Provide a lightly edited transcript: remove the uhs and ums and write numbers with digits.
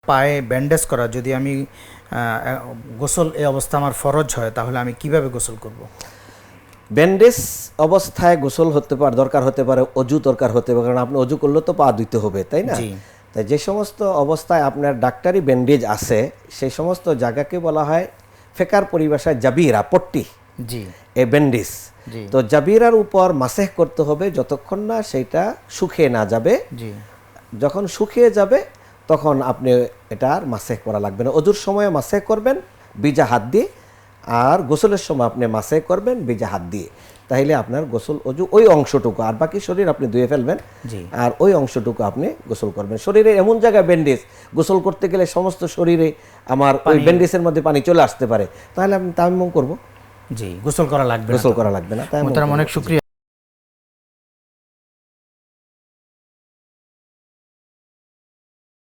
পায়ে ব্যান্ডেজ করা, যদি আমি গোসল এই অবস্থা আমার ফরজ হয়, তাহলে আমি কিভাবে গোসল করব? ব্যান্ডেজ অবস্থায় গোসল হতে পারে, দরকার হতে পারে, অজু দরকার হতে পারে, কারণ আপনি অজু করলে তো পা ধুইতে হবে, তাই না? তাই যে সমস্ত অবস্থায় আপনার ডাক্তারি ব্যান্ডেজ আছে সেই সমস্ত জায়গাকে বলা হয় ফেকার পরিভাষায় জাবিরা, পট্টি, এ ব্যান্ডেজ। তো জাবিরার উপর মাসেহ করতে হবে যতক্ষণ না সেটা শুকিয়ে না যাবে। যখন শুকিয়ে যাবে তখন আপনি এটা আর মাসেহ করা লাগবে না। অজুর সময় মাসেহ করবেন ভিজা হাত দিয়ে, আর গোসলের সময় আপনি মাসেহ করবেন ভিজা হাত দিয়ে। তাহলে আপনার গোসল অজু ওই অংশটুকু, আর বাকি শরীর আপনি ধুয়ে ফেলবেন, আর ওই অংশটুকু আপনি গোসল করবেন। শরীরে এমন জায়গায় ব্যান্ডেজ, গোসল করতে গেলে সমস্ত শরীরে আমার ওই ব্যান্ডেজের মধ্যে পানি চলে আসতে পারে, তাহলে আমি তায়াম্মুম করব। গোসল করা লাগবে না। অনেক শুকরিয়া।